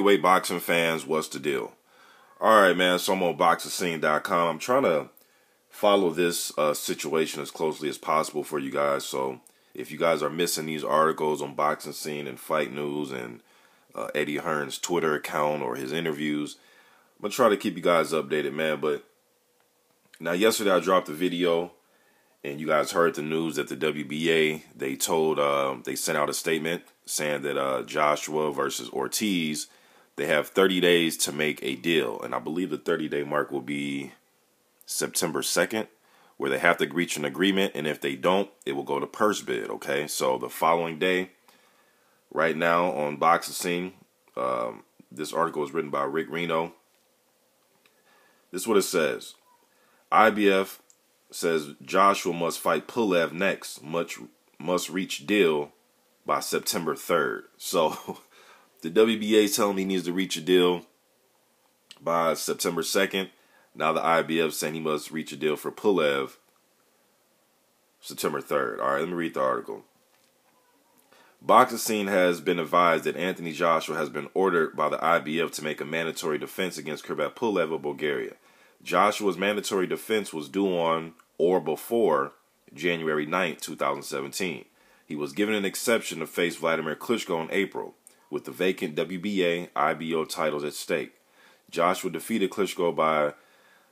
heavyweight boxing fans, what's the deal? Alright, man, so I'm on boxingscene.com. I'm trying to follow this situation as closely as possible for you guys. So if you guys are missing these articles on Boxing Scene and Fight News and Eddie Hearn's Twitter account or his interviews, I'm going to try to keep you guys updated, man. But now, yesterday I dropped a video, and you guys heard the news that the WBA, they sent out a statement saying that Joshua versus Ortiz, they have 30 days to make a deal. And I believe the 30-day mark will be September 2nd, where they have to reach an agreement. And if they don't, it will go to purse bid, okay? So the following day, right now on Boxing Scene, this article is written by Rick Reno. This is what it says. IBF says Joshua must fight Pulev next, must reach deal by September 3rd. So the WBA is telling me he needs to reach a deal by September 2nd. Now the IBF saying he must reach a deal for Pulev September 3rd. All right, let me read the article. Boxing Scene has been advised that Anthony Joshua has been ordered by the IBF to make a mandatory defense against Kirbet Pulev of Bulgaria. Joshua's mandatory defense was due on or before January 9th, 2017. He was given an exception to face Vladimir Klitschko in April, with the vacant WBA, IBO titles at stake. Joshua defeated Klitschko by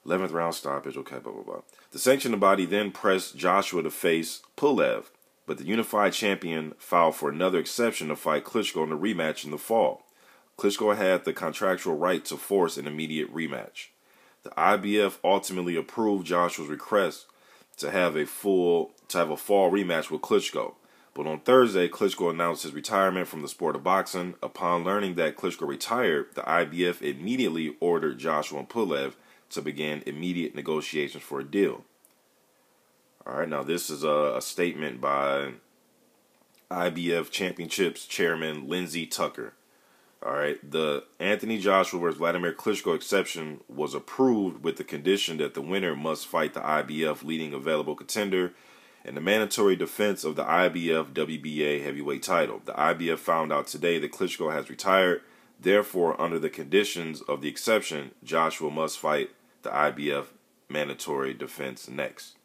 11th round stoppage. Okay, blah, blah, blah. The sanctioning body then pressed Joshua to face Pulev, but the unified champion filed for another exception to fight Klitschko in the rematch in the fall. Klitschko had the contractual right to force an immediate rematch. The IBF ultimately approved Joshua's request to have a fall rematch with Klitschko. But on Thursday, Klitschko announced his retirement from the sport of boxing. Upon learning that Klitschko retired, the IBF immediately ordered Joshua and Pulev to begin immediate negotiations for a deal. All right, now this is a statement by IBF Championships Chairman Lindsey Tucker. All right, the Anthony Joshua versus Vladimir Klitschko exception was approved with the condition that the winner must fight the IBF leading available contender in the mandatory defense of the IBF WBA heavyweight title. The IBF found out today that Klitschko has retired. Therefore, under the conditions of the exception, Joshua must fight the IBF mandatory defense next.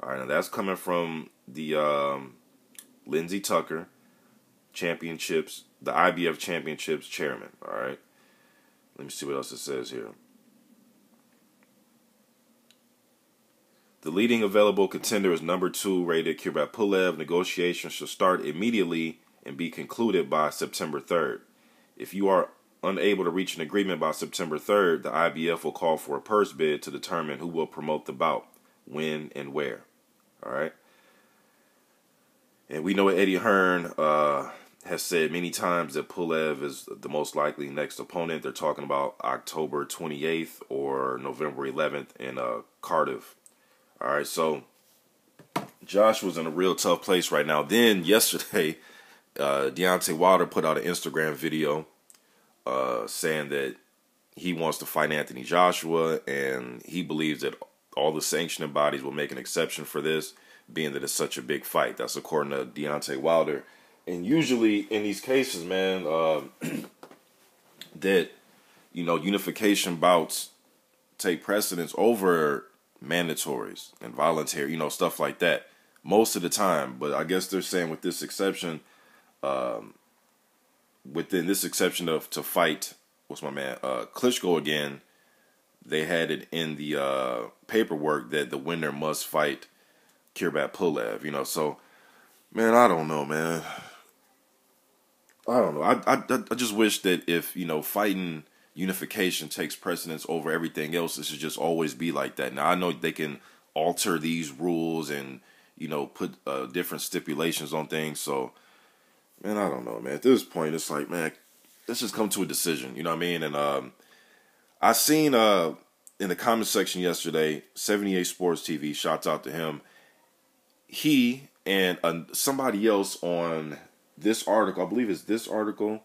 All right, now that's coming from the Lindsey Tucker, Championships, the IBF Championships chairman. All right, let me see what else it says here. The leading available contender is number 2 rated Kirbet Pulev. Negotiations should start immediately and be concluded by September 3rd. If you are unable to reach an agreement by September 3rd, the IBF will call for a purse bid to determine who will promote the bout, when, and where. All right. And we know Eddie Hearn has said many times that Pulev is the most likely next opponent. They're talking about October 28th or November 11th in Cardiff. All right, so Joshua's in a real tough place right now. Then yesterday, Deontay Wilder put out an Instagram video saying that he wants to fight Anthony Joshua, and he believes that all the sanctioning bodies will make an exception for this, being that it's such a big fight. That's according to Deontay Wilder. And usually in these cases, man, that, unification bouts take precedence over mandatories and voluntary, stuff like that most of the time. But I guess they're saying with this exception, within this exception to fight, Klitschko again, they had it in the paperwork that the winner must fight Kirbet Pulev, so, man, I don't know, man. I don't know. I just wish that if, fighting unification takes precedence over everything else, it should just always be like that. Now, I know they can alter these rules and, put different stipulations on things. So, man, I don't know, man. At this point, it's like, man, let's just come to a decision. You know what I mean? And I seen in the comment section yesterday, 78 Sports TV, shouts out to him. He and somebody else on this article, I believe it's this article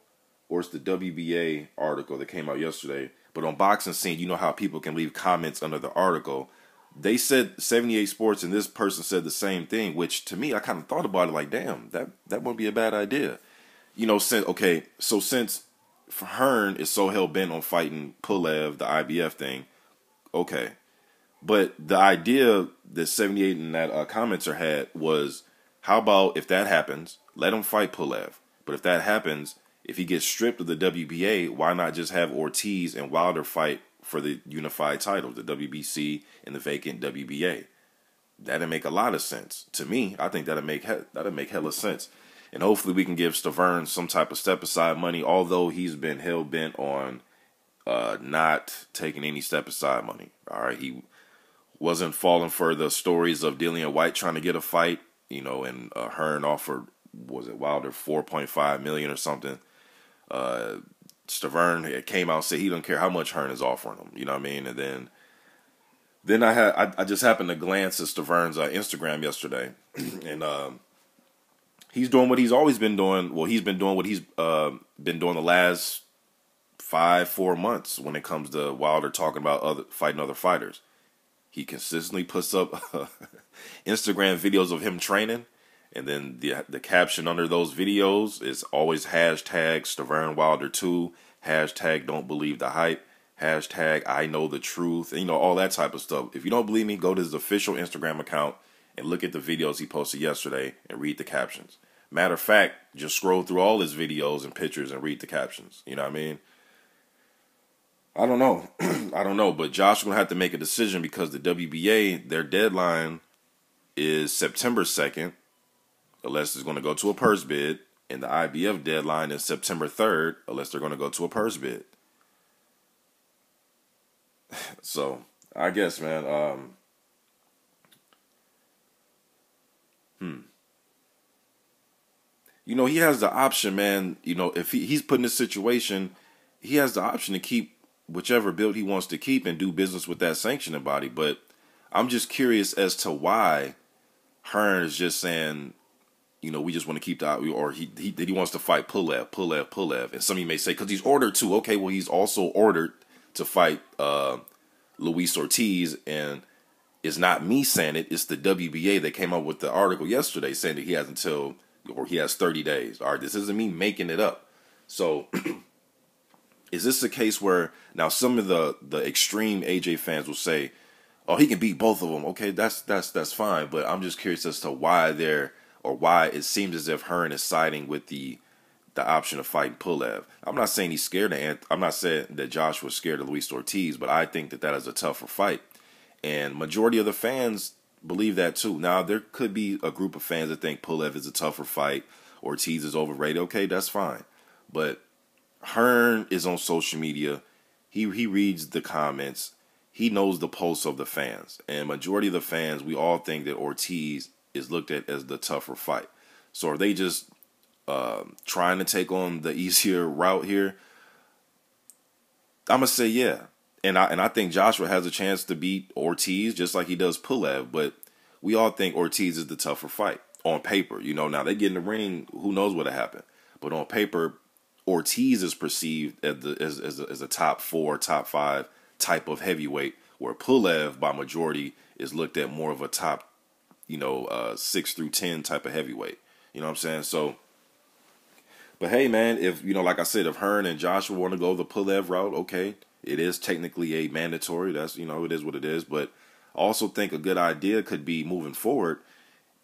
or it's the WBA article that came out yesterday. But on Boxing Scene, you know how people can leave comments under the article. They said 78 Sports, and this person said the same thing, which to me, I kind of thought about it like, damn, that wouldn't be a bad idea. Since Hearn is so hell bent on fighting Pulev, the IBF thing. Okay, but the idea that 78 and that commenter had was, how about if that happens, let him fight Pulev. But if that happens, if he gets stripped of the WBA, why not just have Ortiz and Wilder fight for the unified title, the WBC and the vacant WBA? That'd make a lot of sense to me. I think that'd make hella sense, and hopefully we can give Stiverne some type of step aside money. Although he's been hell bent on not taking any step aside money. All right, he wasn't falling for the stories of Dillian White trying to get a fight, and Hearn offered, was it Wilder, $4.5 million or something. Stiverne came out and said he don't care how much Hearn is offering him. You know what I mean? And then I just happened to glance at Stiverne's Instagram yesterday, and he's doing what he's always been doing. Well, he's been doing what he's been doing the last 4 months when it comes to Wilder talking about fighting other fighters. He consistently puts up Instagram videos of him training, and then the caption under those videos is always hashtag Stiverne Wilder 2, hashtag don't believe the hype, hashtag I know the truth, and all that type of stuff. If you don't believe me, go to his official Instagram account and look at the videos he posted yesterday and read the captions. Matter of fact, just scroll through all his videos and pictures and read the captions. You know what I mean? I don't know. I don't know, but Josh going to have to make a decision because the WBA, their deadline is September 2nd, unless it's going to go to a purse bid, and the IBF deadline is September 3rd, unless they're going to go to a purse bid. So, I guess, man, he has the option, man, if he's put in this situation, he has the option to keep whichever belt he wants to keep and do business with that sanctioning body. But I'm just curious as to why Hearn is just saying, we just want to keep the, or he wants to fight Pulev. And some of you may say, because he's ordered to. Okay, well, he's also ordered to fight Luis Ortiz, and it's not me saying it, it's the WBA that came up with the article yesterday saying that he has 30 days. All right, this isn't me making it up. So is this a case where, now some of the extreme AJ fans will say, oh, he can beat both of them. Okay, that's fine, but I'm just curious as to why it seems as if Hearn is siding with the option of fighting Pulev. I'm not saying he's scared I'm not saying that Josh was scared of Luis Ortiz, but I think that is a tougher fight. And majority of the fans believe that too. Now, there could be a group of fans that think Pulev is a tougher fight, Ortiz is overrated. Okay, that's fine. But Hearn is on social media. He reads the comments. He knows the pulse of the fans. And majority of the fans, we all think that Ortiz is looked at as the tougher fight. So are they just trying to take on the easier route here? I'm going to say yeah. And I think Joshua has a chance to beat Ortiz just like he does Pulev. But we all think Ortiz is the tougher fight on paper. Now they get in the ring, who knows what'll happen. But on paper, Ortiz is perceived as a top 4, top 5 type of heavyweight, where Pulev by majority is looked at more of a top 6 through 10 type of heavyweight. You know what I'm saying? So, but hey, man, if, like I said, if Hearn and Joshua want to go the Pulev route, okay, it is technically a mandatory. That's, it is what it is. But I also think a good idea could be moving forward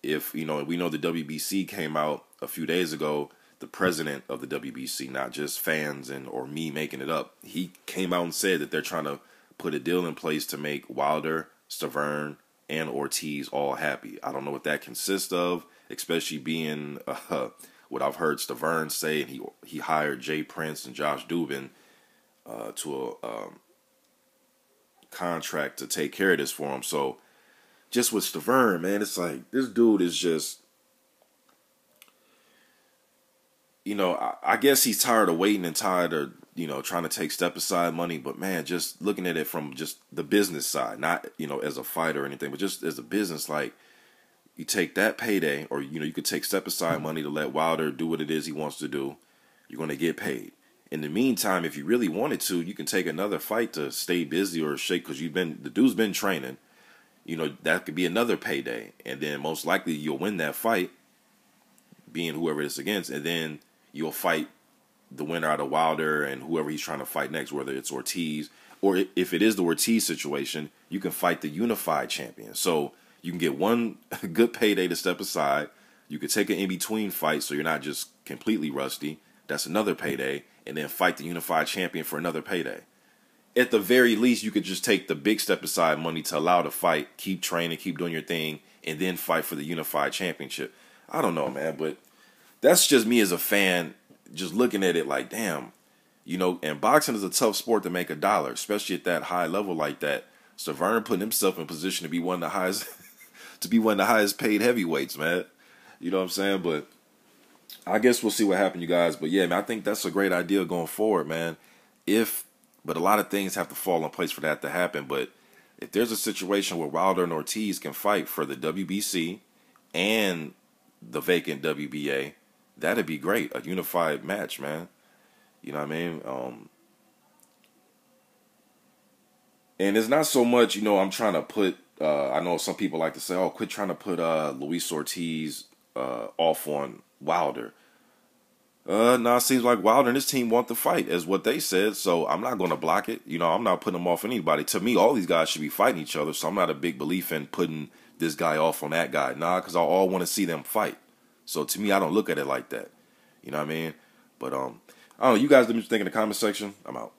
if, we know the WBC came out a few days ago, the president of the WBC, not just fans or me making it up, he came out and said that they're trying to put a deal in place to make Wilder, Stiverne, and Ortiz all happy. I don't know what that consists of, especially being what I've heard Stiverne say, and he hired Jay Prince and Josh Dubin to a contract to take care of this for him. So just with Stiverne, man, it's like this dude is just, I guess he's tired of waiting and tired of, trying to take step aside money. But man, just looking at it from just the business side, not, as a fighter or anything, but just as a business, like you take that payday, or, you could take step aside money to let Wilder do what it is he wants to do. You're going to get paid. In the meantime, if you really wanted to, you can take another fight to stay busy or shake, because the dude's been training. That could be another payday. And then most likely you'll win that fight, being whoever it's against, and then you'll fight the winner out of Wilder and whoever he's trying to fight next, whether it's Ortiz or if it is the Ortiz situation, you can fight the unified champion. So you can get one good payday to step aside. You could take an in-between fight so you're not just completely rusty. That's another payday. And then fight the unified champion for another payday. At the very least, you could just take the big step aside money to allow the fight, keep training, keep doing your thing, and then fight for the unified championship. I don't know, man, but that's just me as a fan, just looking at it like, damn, you know, and boxing is a tough sport to make $1, especially at that high level like that. So Vern putting himself in position to be one of the highest, to be one of the highest paid heavyweights, man. You know what I'm saying? But I guess we'll see what happens, you guys. But yeah, man, I think that's a great idea going forward, man. But a lot of things have to fall in place for that to happen. But if there's a situation where Wilder and Ortiz can fight for the WBC and the vacant WBA, that'd be great. A unified match, man. You know what I mean? And it's not so much, you know, I'm trying to put, I know some people like to say, oh, quit trying to put Luis Ortiz off on Wilder. No, it seems like Wilder and his team want the fight, is what they said. So I'm not going to block it. You know, I'm not putting them off anybody. To me, all these guys should be fighting each other. So I'm not a big belief in putting this guy off on that guy. Nah, because I all want to see them fight. So to me, I don't look at it like that. You know what I mean? But I don't know. You guys let me think in the comment section. I'm out.